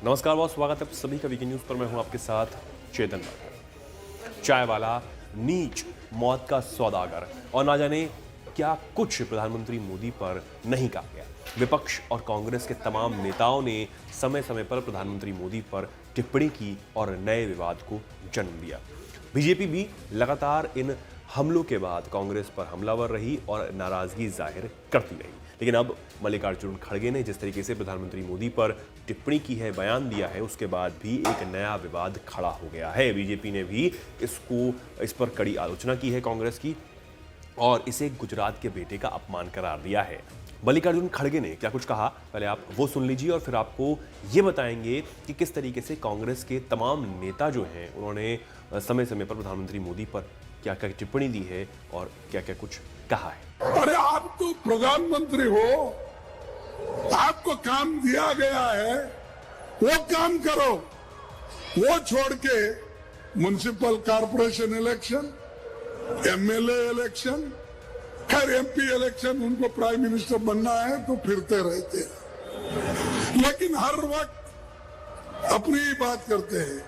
नमस्कार बहुत स्वागत है सभी का वीके न्यूज़ पर। मैं हूं आपके साथ चेतन राठौर। चाय वाला, नीच, मौत का सौदागर और ना जाने क्या कुछ प्रधानमंत्री मोदी पर नहीं कहा गया। विपक्ष और कांग्रेस के तमाम नेताओं ने समय समय पर प्रधानमंत्री मोदी पर टिप्पणी की और नए विवाद को जन्म दिया। बीजेपी भी लगातार इन हमलों के बाद कांग्रेस पर हमलावर रही और नाराजगी जाहिर करती रही। लेकिन अब मल्लिकार्जुन खड़गे ने जिस तरीके से प्रधानमंत्री मोदी पर टिप्पणी की है, बयान दिया है, उसके बाद भी एक नया विवाद खड़ा हो गया है। बीजेपी ने भी इस पर कड़ी आलोचना की है कांग्रेस की और इसे गुजरात के बेटे का अपमान करार दिया है। मल्लिकार्जुन खड़गे ने क्या कुछ कहा, पहले आप वो सुन लीजिए और फिर आपको ये बताएंगे कि किस तरीके से कांग्रेस के तमाम नेता जो हैं उन्होंने समय समय पर प्रधानमंत्री मोदी पर क्या क्या टिप्पणी दी है और क्या क्या कुछ कहा है। अरे आप तो प्रधानमंत्री हो, आपको काम दिया गया है, वो काम करो। वो छोड़ के municipal corporation election, MLA election, खैर एमपी इलेक्शन, उनको प्राइम मिनिस्टर बनना है तो फिरते रहते हैं, लेकिन हर वक्त अपनी ही बात करते हैं।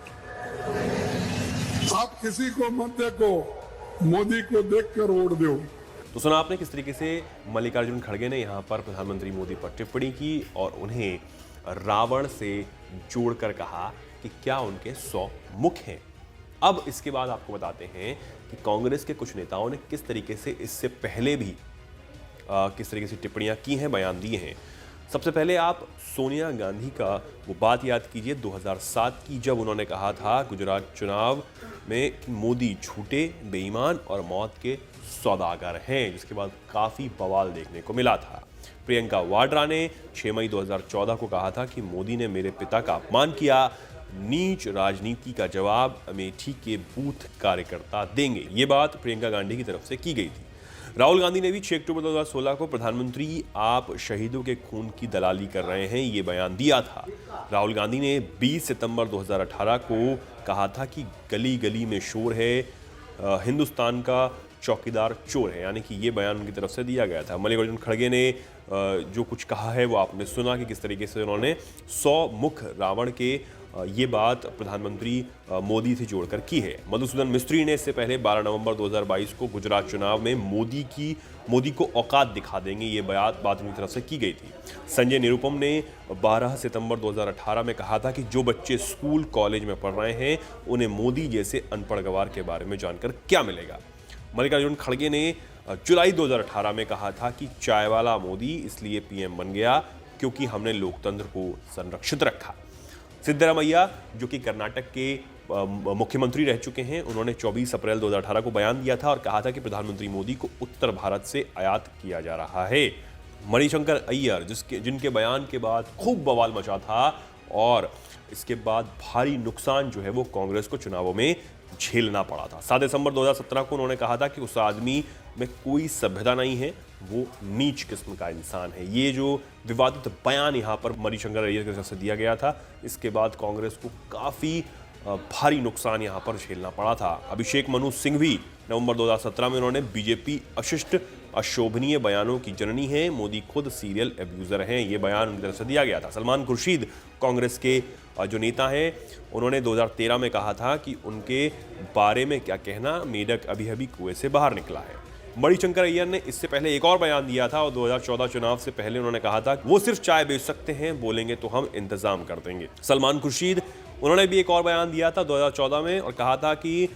आप किसी को मत देखो, मोदी को देखकर वोट दो। तो सुना आपने किस तरीके से मल्लिकार्जुन खड़गे ने यहाँ पर प्रधानमंत्री मोदी पर टिप्पणी की और उन्हें रावण से जोड़कर कहा कि क्या उनके 100 मुख हैं। अब इसके बाद आपको बताते हैं कि कांग्रेस के कुछ नेताओं ने किस तरीके से इससे पहले भी किस तरीके से टिप्पणियां की हैं, बयान दिए हैं। सबसे पहले आप सोनिया गांधी का वो बात याद कीजिए 2007 की, जब उन्होंने कहा था गुजरात चुनाव में कि मोदी झूठे, बेईमान और मौत के सौदागर हैं, जिसके बाद काफ़ी बवाल देखने को मिला था। प्रियंका वाड्रा ने 6 मई 2014 को कहा था कि मोदी ने मेरे पिता का अपमान किया, नीच राजनीति का जवाब अमेठी के बूथ कार्यकर्ता देंगे। ये बात प्रियंका गांधी की तरफ से की गई थी। राहुल गांधी ने भी 6 अक्टूबर 2016 को प्रधानमंत्री आप शहीदों के खून की दलाली कर रहे हैं, ये बयान दिया था। राहुल गांधी ने 20 सितंबर 2018 को कहा था कि गली गली में शोर है, हिंदुस्तान का चौकीदार चोर है, यानी कि ये बयान उनकी तरफ से दिया गया था। मल्लिकार्जुन खड़गे ने जो कुछ कहा है वो आपने सुना कि किस तरीके से उन्होंने 100 मुख रावण के ये बात प्रधानमंत्री मोदी से जोड़कर की है। मधुसूदन मिस्त्री ने इससे पहले 12 नवंबर 2022 को गुजरात चुनाव में मोदी को औकात दिखा देंगे, ये बात उनकी तरफ से की गई थी। संजय निरुपम ने 12 सितंबर 2018 में कहा था कि जो बच्चे स्कूल कॉलेज में पढ़ रहे हैं उन्हें मोदी जैसे अनपढ़ गवार के बारे में जानकर क्या मिलेगा। मल्लिकार्जुन खड़गे ने जुलाई 2018 में कहा था कि चाय वाला मोदी इसलिए पीएम बन गया क्योंकि हमने लोकतंत्र को संरक्षित रखा। सिद्धरामैया जो कि कर्नाटक के मुख्यमंत्री रह चुके हैं, उन्होंने 24 अप्रैल 2018 को बयान दिया था और कहा था कि प्रधानमंत्री मोदी को उत्तर भारत से आयात किया जा रहा है। मणिशंकर अय्यर जिनके बयान के बाद खूब बवाल मचा था और इसके बाद भारी नुकसान जो है वो कांग्रेस को चुनावों में झेलना पड़ा था। 7 दिसंबर 2017 को उन्होंने कहा था कि उस आदमी में कोई सभ्यता नहीं है, वो नीच किस्म का इंसान है। ये जो विवादित बयान यहाँ पर मणिशंकर अय्यर की तरफ से दिया गया था, इसके बाद कांग्रेस को काफ़ी भारी नुकसान यहाँ पर झेलना पड़ा था। अभिषेक मनु सिंघवी नवंबर 2017 में उन्होंने बीजेपी अशिष्ट अशोभनीय बयानों की जननी है, मोदी खुद सीरियल एब्यूज़र हैं, ये बयान उनकी तरफ से दिया गया था। सलमान खुर्शीद कांग्रेस के जो नेता हैं, उन्होंने 2013 में कहा था कि उनके बारे में क्या कहना, मेढक अभी अभी कुएं से बाहर निकला है। मणिशंकर अय्यर ने इससे पहले एक और बयान दिया था और 2014 चुनाव से पहले उन्होंने कहा था वो सिर्फ चाय बेच सकते हैं, बोलेंगे तो हम इंतजाम कर देंगे। सलमान खुर्शीद उन्होंने भी एक और बयान दिया था 2014 में और कहा था कि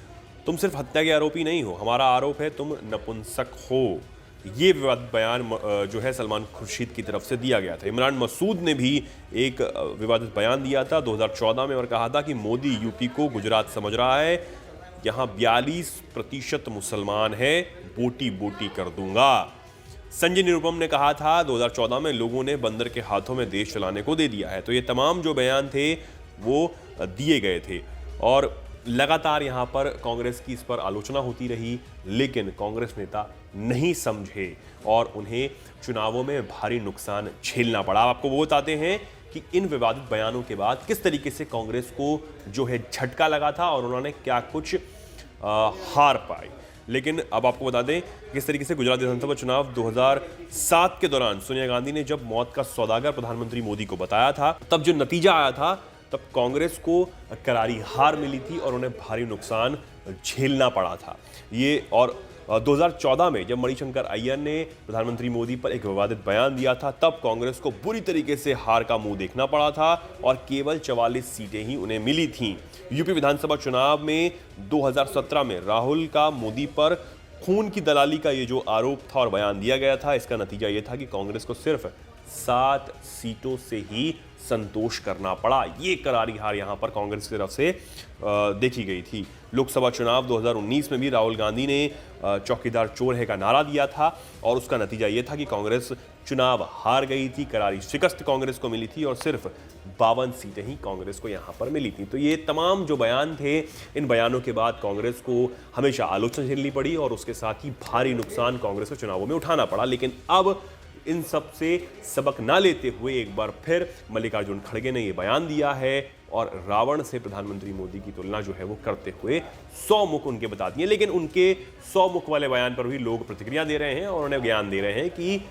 तुम सिर्फ हत्या के आरोपी नहीं हो, हमारा आरोप है तुम नपुंसक हो। ये विवादित बयान जो है सलमान खुर्शीद की तरफ से दिया गया था। इमरान मसूद ने भी एक विवादित बयान दिया था 2014 में और कहा था कि मोदी यूपी को गुजरात समझ रहा है, यहाँ 42% मुसलमान है, बोटी बोटी कर दूंगा। संजय निरुपम ने कहा था 2014 में लोगों ने बंदर के हाथों में देश चलाने को दे दिया है। तो ये तमाम जो बयान थे वो दिए गए थे और लगातार यहाँ पर कांग्रेस की इस पर आलोचना होती रही, लेकिन कांग्रेस नेता नहीं समझे और उन्हें चुनावों में भारी नुकसान झेलना पड़ा। आपको वो बताते हैं कि इन विवादित बयानों के बाद किस तरीके से कांग्रेस को जो है झटका लगा था और उन्होंने क्या कुछ हार पाई। लेकिन अब आपको बता दें किस तरीके से गुजरात विधानसभा चुनाव 2007 के दौरान सोनिया गांधी ने जब मौत का सौदागर प्रधानमंत्री मोदी को बताया था, तब जो नतीजा आया था तब कांग्रेस को करारी हार मिली थी और उन्हें भारी नुकसान झेलना पड़ा था। ये और 2014 में जब मणिशंकर अय्यर ने प्रधानमंत्री मोदी पर एक विवादित बयान दिया था, तब कांग्रेस को बुरी तरीके से हार का मुंह देखना पड़ा था और केवल 44 सीटें ही उन्हें मिली थीं। यूपी विधानसभा चुनाव में 2017 में राहुल का मोदी पर खून की दलाली का ये जो आरोप था और बयान दिया गया था, इसका नतीजा ये था कि कांग्रेस को सिर्फ 7 सीटों से ही संतोष करना पड़ा। ये करारी हार यहां पर कांग्रेस की तरफ से देखी गई थी। लोकसभा चुनाव 2019 में भी राहुल गांधी ने चौकीदार चोर है का नारा दिया था और उसका नतीजा ये था कि कांग्रेस चुनाव हार गई थी, करारी शिकस्त कांग्रेस को मिली थी और सिर्फ 52 सीटें ही कांग्रेस को यहां पर मिली थी। तो ये तमाम जो बयान थे, इन बयानों के बाद कांग्रेस को हमेशा आलोचना झेलनी पड़ी और उसके साथ ही भारी नुकसान कांग्रेस को चुनावों में उठाना पड़ा। लेकिन अब इन सब से सबक ना लेते हुए एक बार फिर मल्लिकार्जुन खड़गे ने यह बयान दिया है और रावण से प्रधानमंत्री मोदी की तुलना जो है वो करते हुए 100 मुख उनके बता दिए। लेकिन उनके 100 मुख वाले बयान पर भी लोग प्रतिक्रिया दे रहे हैं और उन्हें ज्ञान दे रहे हैं कि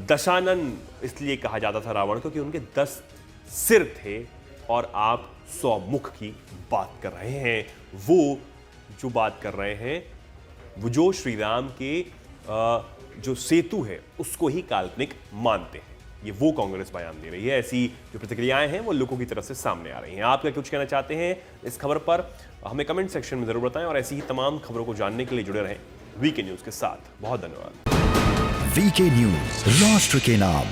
दशानन इसलिए कहा जाता था रावण को कि उनके 10 सिर थे और आप 100 मुख की बात कर रहे हैं। वो जो बात कर रहे हैं वो जो श्री राम के जो सेतु है उसको ही काल्पनिक मानते हैं, ये वो कांग्रेस बयान दे रही है। ऐसी जो प्रतिक्रियाएं हैं वो लोगों की तरफ से सामने आ रही हैं। आप क्या कुछ कहना चाहते हैं इस खबर पर, हमें कमेंट सेक्शन में जरूर बताएं और ऐसी ही तमाम खबरों को जानने के लिए जुड़े रहें वीके न्यूज के साथ। बहुत धन्यवाद। वीके न्यूज, राष्ट्र के नाम।